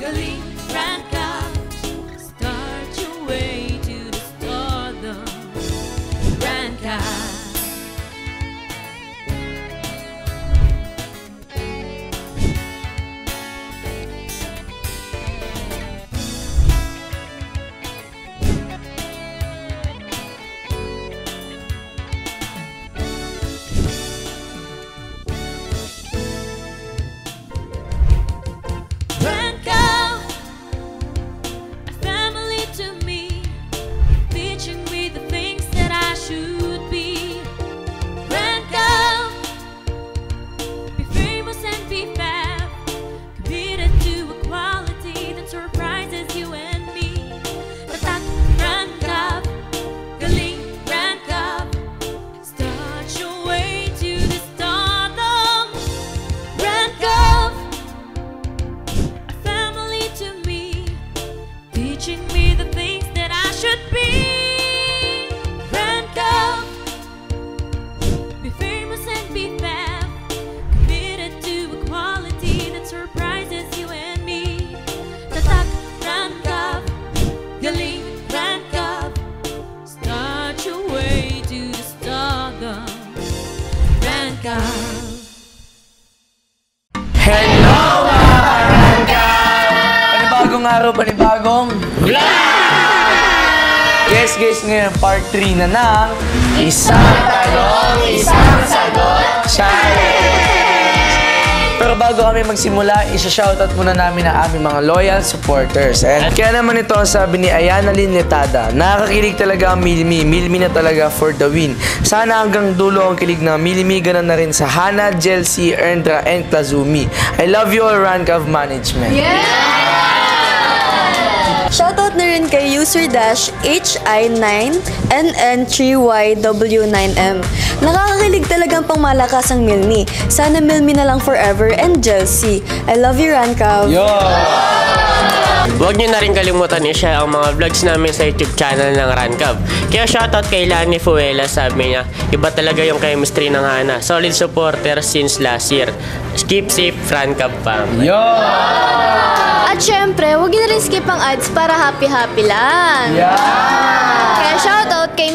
galing, rank up. Start your way to the stardom. Rank up. Hello mga Ranka! Panibagong araw, panibagong vlog! Guys, ngayon part 3 na ng Isang Tanong, Isang Sagot Challenge! Pero bago kami magsimula, isa-shoutout muna namin ang aming mga loyal supporters. And kaya naman ito ang sabi ni Ayana Lynn Letada, nakakakilig talaga ang Milmi. Milmi na talaga for the win. Sana hanggang dulo ang kilig na Milmi, ganun na rin sa Hana, Jelsi, Erndra, and Klazumi. I love you all, Rank of Management. Yeah! Shoutout na rin kay user-hi9NN3YW9M. Nakakakilig talagang pangmalakas ang Milmi. Sana Milmi na lang forever and Jelsi. I love you, Rankav. Yo! Huwag niyo na rin kalimutan i-share ang mga vlogs namin sa YouTube channel ng Rankav. Kaya shoutout kay Lani Fuela, sabi niya, iba talaga yung chemistry ng Hana. Solid supporter since last year. Keep safe, Rankav fam. Yo! At syempre, huwag niyo na rin skip ang ads para happy-happy lang. Yeah! Kaya shoutout kay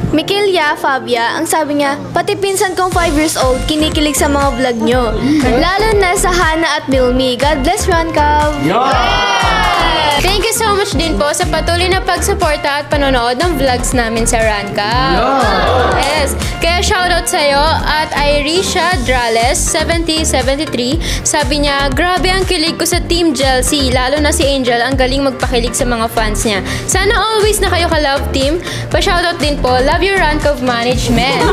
Mikilia Fabia, ang sabi niya, pati pinsan kong 5 years old, kinikilig sa mga vlog nyo. Lalo na sa Hana at Milmi. God bless, Rankav! Thank you so much din po sa patuloy na pagsuporta at panonood ng vlogs namin sa Rankav. Yes! Kaya shoutout sa'yo at Irisha Drales 7073. Sabi niya, grabe ang kilig ko sa Team Jelsi. Lalo na si Angel, ang galing magpakilig sa mga fans niya. Sana always na kayo ka-love team. Pa-shoutout din po, love your Rankav Management.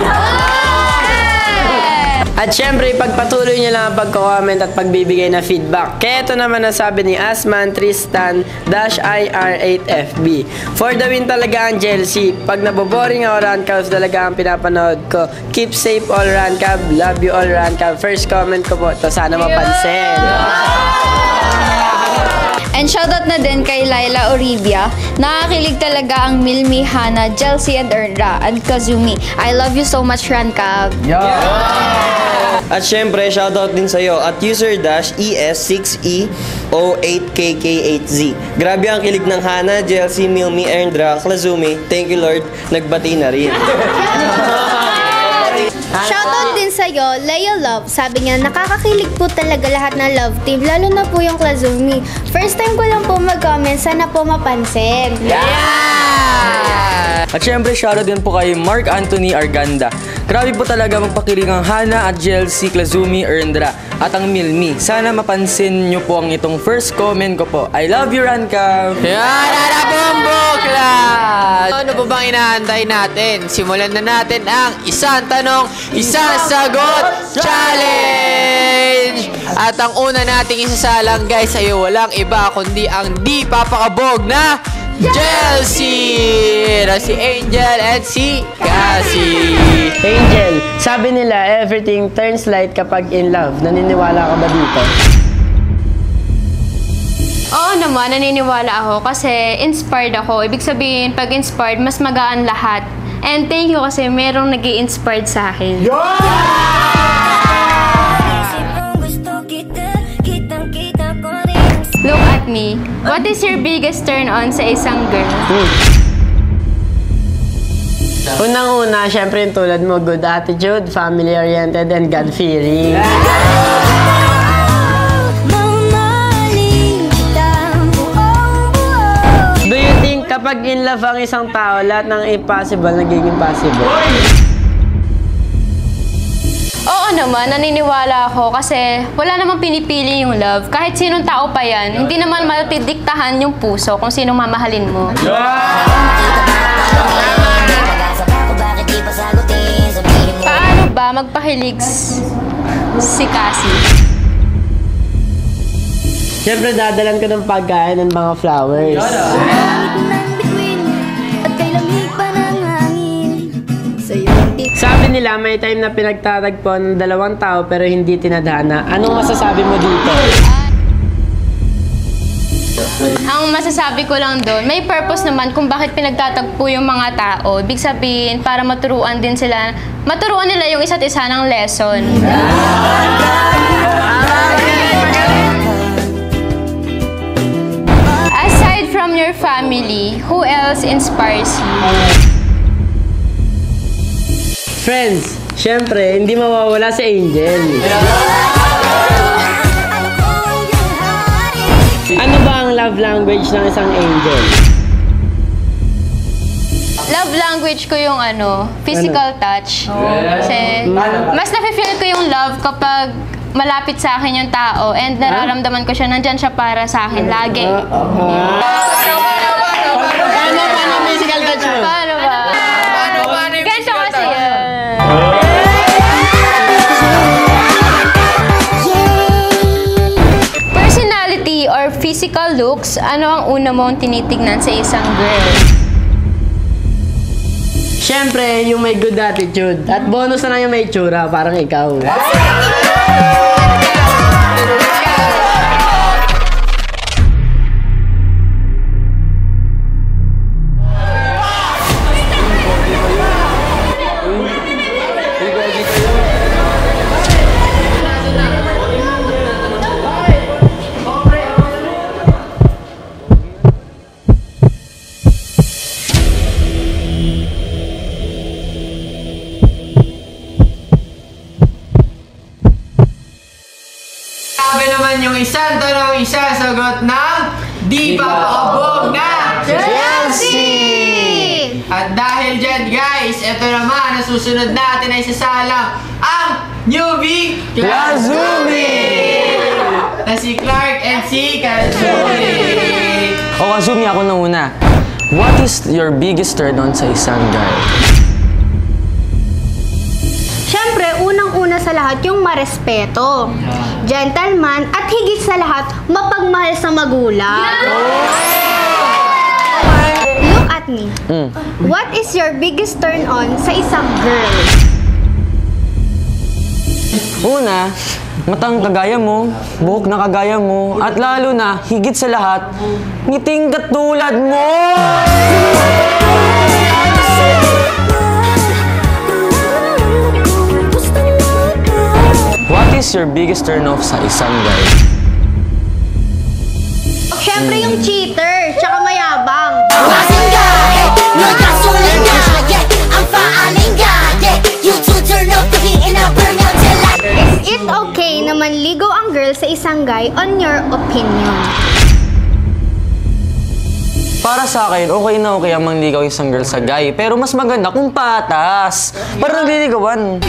At syempre, pagpatuloy niyo lang ang pagko-comment at pagbibigay na feedback. Kaya ito naman ang sabi ni Asman Tristan-IR8FB. For the win talaga ang Jelsi. Pag naboboring ako, Rankav talaga ang pinapanood ko. Keep safe all, Rankav. Love you all, Rankav. First comment ko po ito. Sana mapansin. And shoutout na din kay Laila Orivia. Nakakakilig talaga ang Milmi, Hana, Jelsi, and Erndra, and Kazumi. I love you so much, Rankav. At syempre, shoutout din sa'yo at user-ES6E08KK8Z. Grabe ang kilig ng Hana, Jelsi, Milmi, Erndra, Klazumi. Thank you, Lord. Nagbati na rin. Shoutout din sa'yo, Leo Love. Sabi niya, nakakakilig po talaga lahat ng love team, lalo na po yung Klazumi. First time ko lang po mag-comment, sana po mapansin. At syempre, shoutout din po kay Mark Anthony Arganda. Grabe po talaga magpakilig ang Hana at Jelsi, Klazumi, Erndra at ang Milmi. Sana mapansin nyo po ang itong first comment ko po. I love you, Rankav! Yan! Ano po ang buklat? Ano po bang inaantay natin? Simulan na natin ang Isang Tanong, Isang Sagot Challenge! At ang una nating isasalang, guys, ay walang iba kundi ang di papakabog na Jelsi! Na si Angel and si Cassie. Angel, sabi nila everything turns light kapag in love. Naniniwala ka ba dito? Oo naman, naniniwala ako kasi inspired ako. Ibig sabihin, pag inspired, mas magaan lahat. And thank you kasi merong nag-i-inspired sa akin. Look at at me. What is your biggest turn on sa isang girl? Unang-una, syempre yung tulad mo, good attitude, family-oriented, and God-fearing. Do you think kapag in love ang isang tao, lahat ng impossible nagiging possible? Oo naman, naniniwala ako kasi wala namang pinipili yung love. Kahit sinong tao pa yan, hindi naman matidiktahan yung puso kung sinong mamahalin mo. Paano ba magpahilig si Cassie? Siyempre, dadalan ko ng pagkain ng mga flowers. Sabi nila, may time na pinagtatagpo ng dalawang tao pero hindi tinadhana. Anong masasabi mo dito? Ang masasabi ko lang doon, may purpose naman kung bakit pinagtatagpo yung mga tao. Ibig sabihin, para maturuan din sila, maturuan nila yung isa't isa ng lesson. Aside from your family, who else inspires you? Friends, syempre, hindi mawawala si Angel. Ano ba ang love language ng isang angel? Love language ko yung physical touch. Kasi mas nafe-feel ko yung love kapag malapit sa akin yung tao and nararamdaman ko siya, nandyan siya para sa akin lagi. Paano physical touch mo? Paano ba? Ganito kasi yan. Personality or physical looks, ano ang una mong tinitignan sa isang girl? Siyempre, yung may good attitude. At bonus na lang yung may tsura, parang ikaw. Sabi naman yung isang tanong, isa sagot ng di pa pakabog na Chelsea! At dahil dyan guys, ito naman, ang susunod natin ay sasalang ang newbie Kazumi! Na si Clark and si Kazumi! O Kazumi, ako na una. What is your biggest turn on sa isang guy? Siyempre, unang-una sa lahat yung marespeto, gentleman, at higit sa lahat, mapagmahal sa magulang. Look at me. What is your biggest turn on sa isang girl? Una, matang kagaya mo, buhok na kagaya mo, at lalo na, higit sa lahat, ngiting katulad mo! What is your biggest turn-off sa isang guy? Siyempre yung cheater, tsaka mayabang. Is it okay na manligaw ang girl sa isang guy on your opinion? Para sa akin, okay na okay ang manligaw isang girl sa guy. Pero mas maganda kung patas. Para nagliligawan.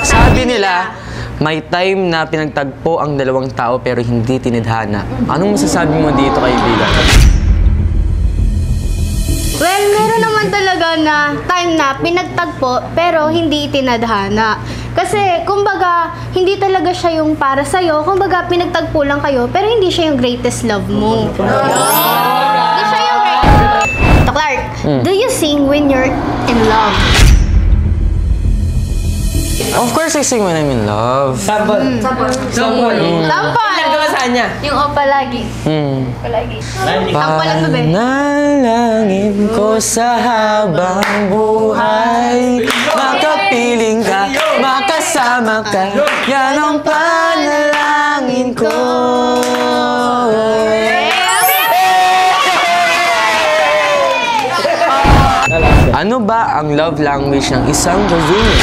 Sabi nila, may time na pinagtagpo ang dalawang tao pero hindi tinadhana. Anong masasabi mo dito, kaibigan? Well, meron naman talaga na time na pinagtagpo pero hindi tinadhana. Kasi, kumbaga, hindi talaga siya yung para sa'yo. Kumbaga, pinagtagpo lang kayo pero hindi siya yung greatest love mo. Hindi siya yung greatest. So, Clark, do you sing when you're in love? Of course, I sing when I'm in love. Sampol. Sampol! Yung o palagi. Palagi. Sampol lang to, be. Panalangin ko sa habang buhay, Mapiling ka, makasama ka, yan ang panalangin ko. Ano ba ang love language ng isang Kazumi?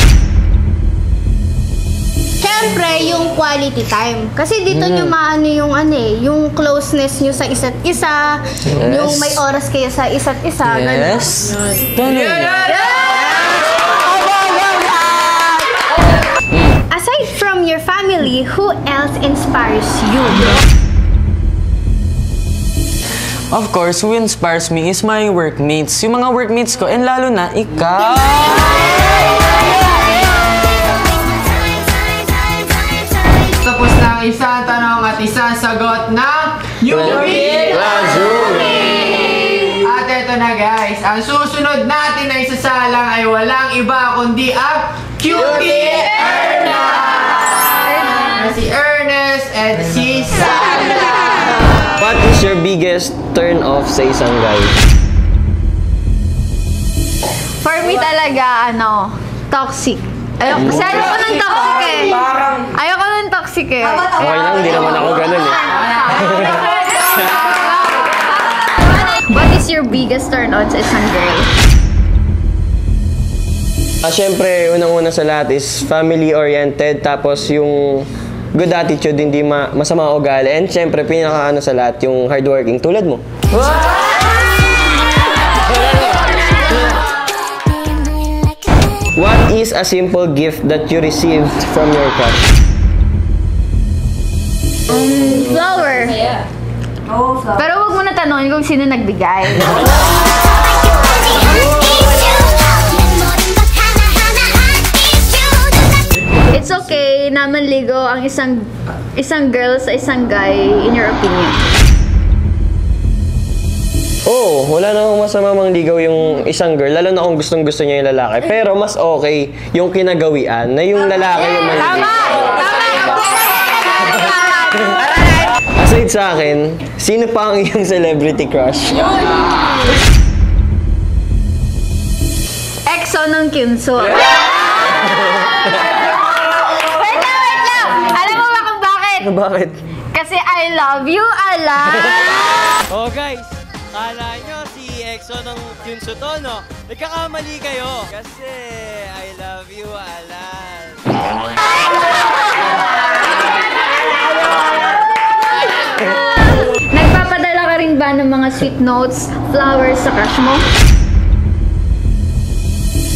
Siyempre, yung quality time. Kasi dito nyo maano yung yung closeness nyo sa isa't isa, yung may oras kayo sa isa't isa. Yes. Ganun. Aside from your family, who else inspires you? Of course, who inspires me is my workmates. Yung mga workmates ko, and lalo na ikaw. Tapos na ang isang tanong at isang sagot ng Newbie Lazuli. At eto na guys, ang susunod natin na isasalang ay walang iba kundi ang Cutie Ernest! Si Ernest and si Sandra. What is your biggest turn off sa isang guy? For me talaga, toxic. Kasi ayoko ng toxic eh. Ayoko ng toxic eh. Okay lang, hindi naman ako ganun eh. What is your biggest turn on sa isang girl? Siyempre, unang-una sa lahat is family-oriented, tapos yung good attitude, hindi masama ugali, and siyempre, pinaka-ano sa lahat, yung hardworking, tulad mo. What is a simple gift that you received from your crush? Flower. Pero wag mo na tanongin kung sino nagbigay. It's okay na manligo ang isang girl sa isang guy, in your opinion. Oo, wala na akong masama mangligaw yung isang girl, lalo na kung gustong-gusto niya yung lalaki. Pero mas okay yung kinagawian na yung lalaki yung manligaw. Aside sa akin, sino pa ang iyong celebrity crush? EXO ng Kyunso. Wait lang! Alam mo ba kung bakit? Bakit? Kasi I love you, Alan! Oh guys, kala nyo si EXO ng Kyunso to, no? Nagkakamali kayo. Kasi I love you, Alan. Nagpapadala ka rin ba ng mga sweet notes, flowers sa crush mo?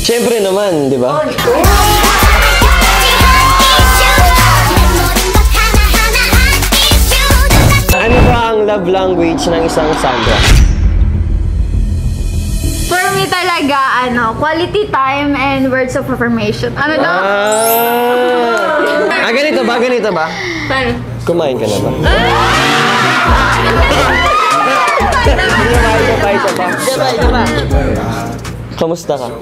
Siyempre naman, di ba? Ano ba ang love language ng isang Sandra? For me talaga, quality time and words of affirmation. Ano daw? Ganito ba? Paano? Kumain ka na ba? Kamusta ka?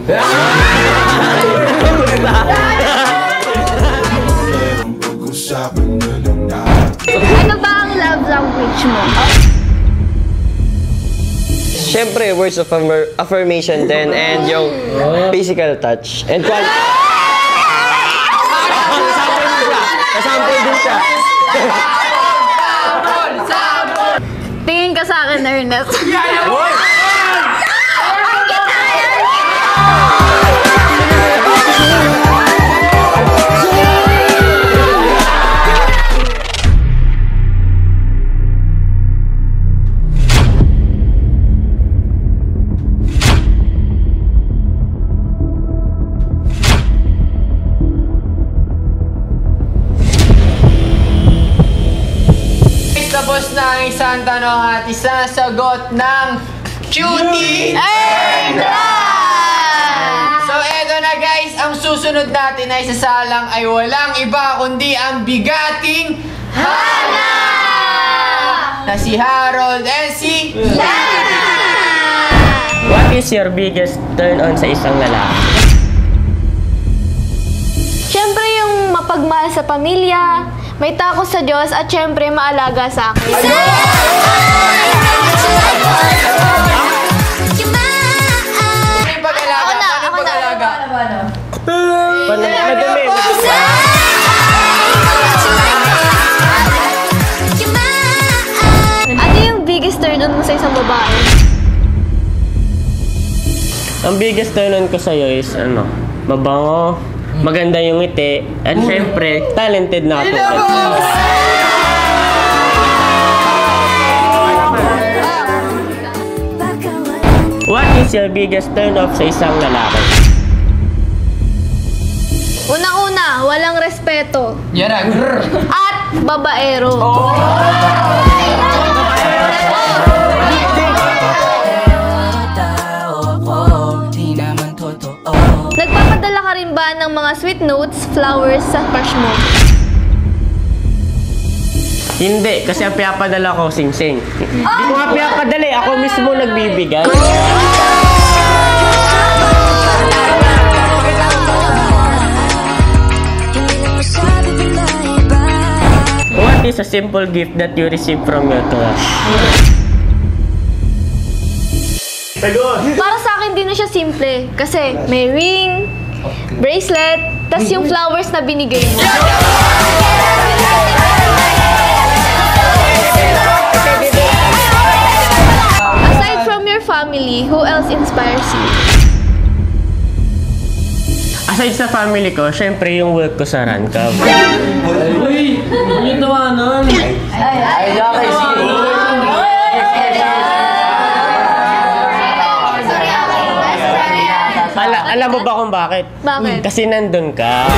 Ano ba ang love language mo? Siyempre, words of affirmation din, and yung physical touch. And Kasample din siya. Tingin ka sa akin, Ernest. Tapos na ang isang tanong at isang sagot ng Cutie Ernest! So eto na guys, ang susunod natin na isasalang ay walang iba kundi ang bigating Hana! Na si Harold and si What is your biggest turn on sa isang lalaki? Siyempre yung mapagmahal sa pamilya, may takot sa Diyos at syempre maalaga sa akin. biggest turn on ko sa'yo is, mabango, maganda yung ngiti, at syempre, talented na katulad. What is your biggest turn off sa isang lalaki? Unang-una, walang respeto. At babaero. Nagpapadala ka rin ba ng mga sweet notes, flowers sa crush mo? Hindi, kasi ang pinapadala ko, sing-sing. Hindi ko nga pinapadala ako mismo nagbibigay. What is a simple gift that you receive from your crush? Para sa akin, di na siya simple. Kasi may ring, bracelet, tas yung flowers na binigay mo. Aside from your family, who else inspires you? Aside sa family ko, syempre yung work ko sa Rancab. Uy! Yung tawanan! Alam mo ba kung bakit? Bakit? Kasi nandun ka.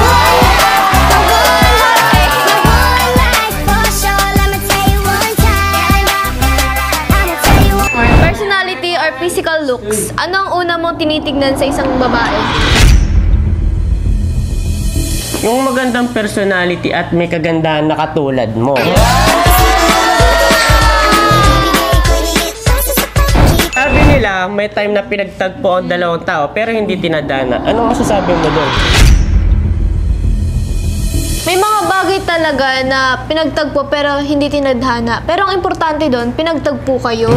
Personality or physical looks, ano ang una mong tinitignan sa isang babae? Yung magandang personality at may kagandahan na katulad mo. Sabi nila, may time na pinagtagpo ang dalawang tao pero hindi tinadana. Anong masasabi mo doon? May mga bagay talaga na pinagtagpo pero hindi tinadhana. Pero ang importante doon, pinagtagpo kayo.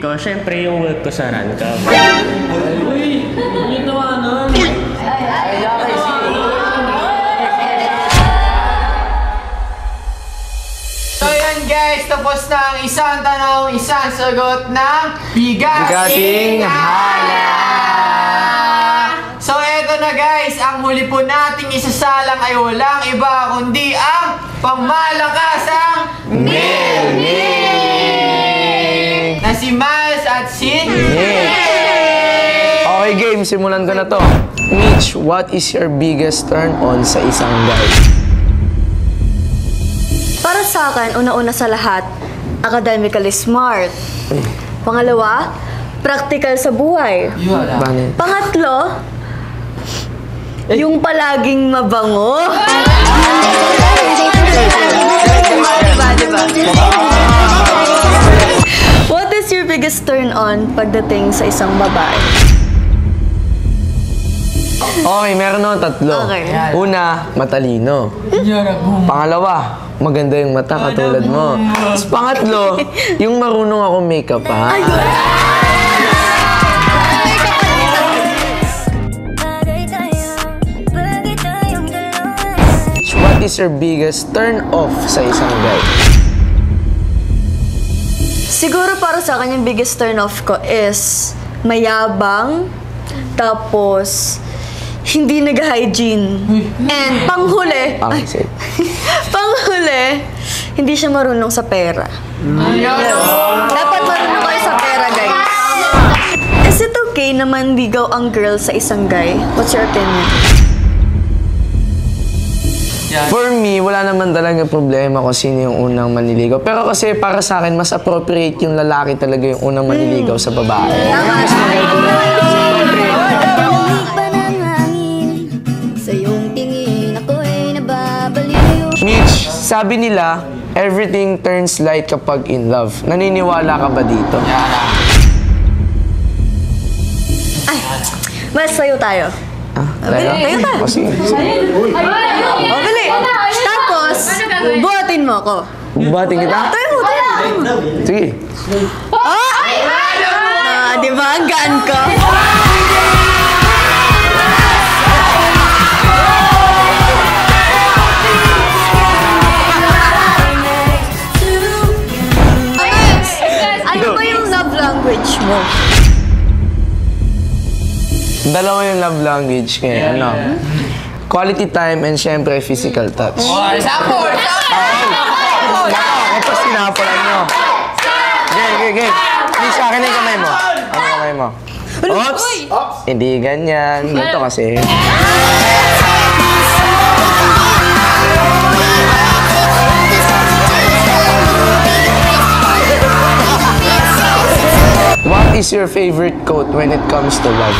Ko, syempre yung work ko sa Rancab. Uy! Yung tawanan! So yan guys, tapos na ang isang tanong, isang sagot ng Bigating Hala! So eto na guys, ang huli po nating isasalang ay walang iba kundi ang pangmalakasang Milmi! Na si Miles at si Okay game, simulan ko na to. Mitch, what is your biggest turn on sa isang guy? Para sa akin, una-una sa lahat, academically smart. Pangalawa, practical sa buhay. Bakit? Pangatlo, yung palaging mabango. Diba? What is your biggest turn on pagdating sa isang babae? Okay, meron ako tatlo. Okay. Una, matalino. Pangalawa, maganda yung mata katulad mo. Tapos pangatlo, yung marunong ako makeup ha. What is your biggest turn off sa isang guy? Siguro para sa akin yung biggest turn off ko is mayabang, tapos hindi nag-hygiene. And panghuli, panghuli, hindi siya marunong sa pera. Dapat marunong kayo sa pera, guys. Is it okay na manligaw ang girl sa isang guy? What's your opinion? For me, wala naman talaga problema kung sino yung unang manliligaw. Pero kasi para sa akin, mas appropriate yung lalaki talaga yung unang manliligaw sa babae. Mitch, sabi nila, everything turns light kapag in love. Naniniwala ka ba dito? Ay, mas sayo tayo. Tayo tayo. Sige. Bili. Tapos, buhatin mo ako. Buhatin kita? Tayo mo. Sige. Di ba? Ang gaan ko. mo? Dalawa yung love language kaya ano? Quality time and syempre physical touch. Sapol! Ito sinapolan nyo. Okay. Please, sa akin na yung kamay mo. Ano kamay mo? Oops! Hindi ganyan. Ganito kasi. What is your favorite quote when it comes to love?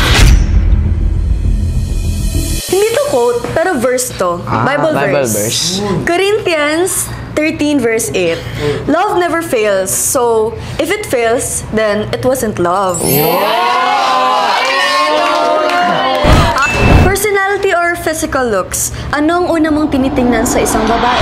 Hindi to quote, pero verse to. Bible verse. Corinthians 13 verse 8. Love never fails. So, if it fails, then it wasn't love. Personality or physical looks? Ano ang una mong tinitingnan sa isang babae?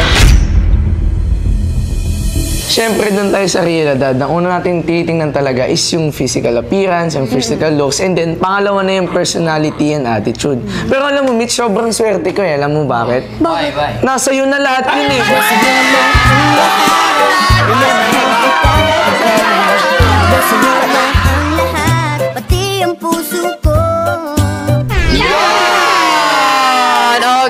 Siyempre, doon tayo sa realidad. Ang una natin tinitingnan talaga is yung physical appearance, yung physical looks, and then pangalawa na yung personality and attitude. Pero alam mo, Mitch, sobrang swerte ko eh. Alam mo bakit? Bye. Nasa iyo na lahat yun eh. Pati ang puso ko.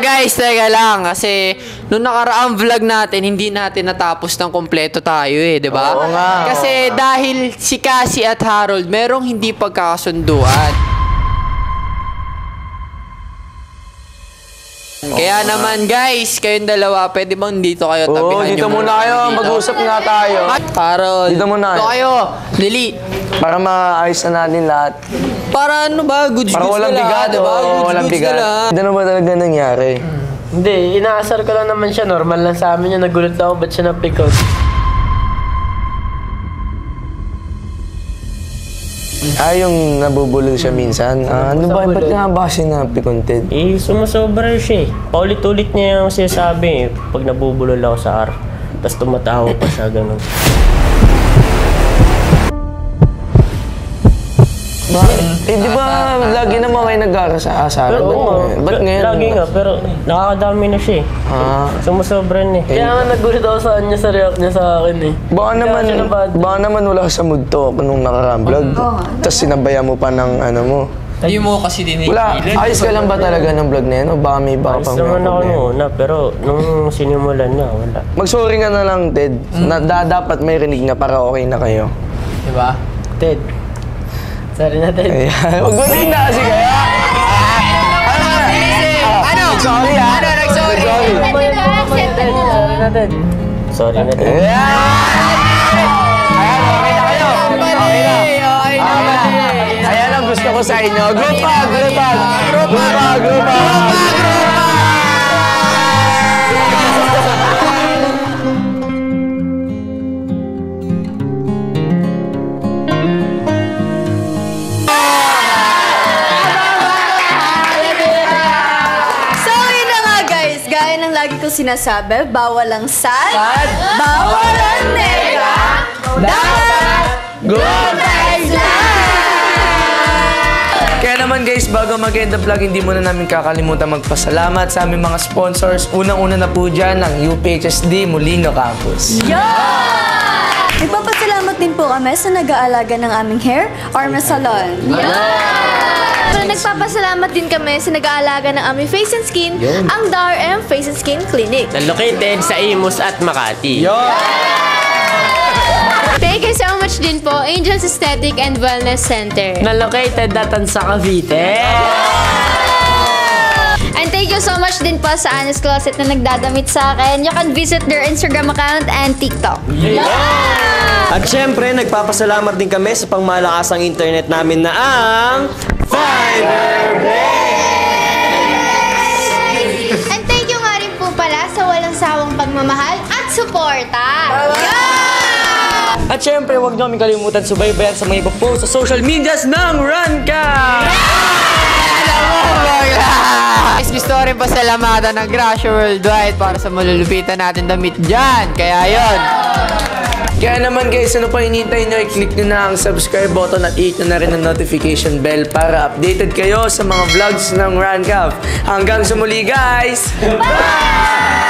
Guys, teka lang. Kasi, nung nakaraang vlog natin, hindi natin natapos ng kompleto tayo eh, di ba? Oo nga. Kasi dahil si Cassie at Harold, merong hindi pagkakasunduan. Kaya naman guys, kayong dalawa, pwede bang dito kayo tabihan dito yung muna kayo. Mag-usap nga tayo. Harold, Dito muna kayo. Lily, Para maayos na natin lahat. para ano ba? Goods Para walang na lahat, bigat. diba? Oo, walang Goods bigat. na lahat. Ano ba talaga nangyari? Hindi, inaasar ko lang naman siya. Normal lang sa amin yun. Nagulat ako, ba't siya na-pick out? Yung nabubulol siya minsan. Ano ba? Ba't nga ba siya napikonted? Sumusobra siya eh. Paulit-ulit niya yung sinasabi eh. Pag nabubulol ako sa R. Tapos tumatawa pa siya, ganun. Di ba lagi naman kayo nag-aasara? Ba't ngayon? Lagi nga, pero nakakadami na siya eh. Sumusobra na eh. Kaya nga nagulat ako sa kanya sa react niya sa akin eh. Baka naman wala ka sa mood to nung nakaraang vlog. Tapos sinabayan mo pa ng ano mo. Hindi mo kasi din Wala, ayos ka lang ba talaga ng vlog na yan? O baka may baka pang naman ako muna, pero nung sinimulan na, wala. Mag-sorry ka na lang, Ted. Dapat may rinig na para okay na kayo. Diba? Ted. Sorry na, Ted. Huwag mo rin na kasi kaya. Ano? Sorry ha? Ano? Nag-sorry? Sorry na, Ted. Sorry na, Ted. Ayan, okay na kayo. Okay na. Ayan ang gusto ko sa inyo. Group hug. Lagi ko sinasabi, bawal ang sad, bawal ang nega, dapat good vibes lang! Kaya naman guys, bago mag-end the vlog, hindi muna namin kakalimutan magpasalamat sa aming mga sponsors. Unang-una na po dyan ang UPHSD Molino Campus. Nagpapasalamat din po kami sa nag-aalaga ng aming hair, Arma Salon. Pero nagpapasalamat din kami sa nag-aalaga ng aming face and skin, ang DRM Face and Skin Clinic. Located sa Imus at Makati. Thank you so much din po, Angels Aesthetic and Wellness Center. Na-located datan sa Cavite. And thank you so much din po sa Anna's Closet na nagdadamit sa akin. You can visit their Instagram account and TikTok. At syempre, nagpapasalamat din kami sa pangmalakasang internet namin na ang Fiberbase! And thank you nga rin po pala sa walang sawang pagmamahal at suporta. At syempre, huwag niyo kaming kalimutan subaybayan sa mga iba po sa social medias ng Ranka! Guys, gusto ko rin pasalamatan ng Gracia Worldwide para sa malulupitan natin damit dyan. Kaya yon. Kaya naman guys, ano pa hinihintay nyo? I-click nyo na ang subscribe button at i-hit nyo na rin ang notification bell para updated kayo sa mga vlogs ng Rancaf. Hanggang sa muli guys! Bye!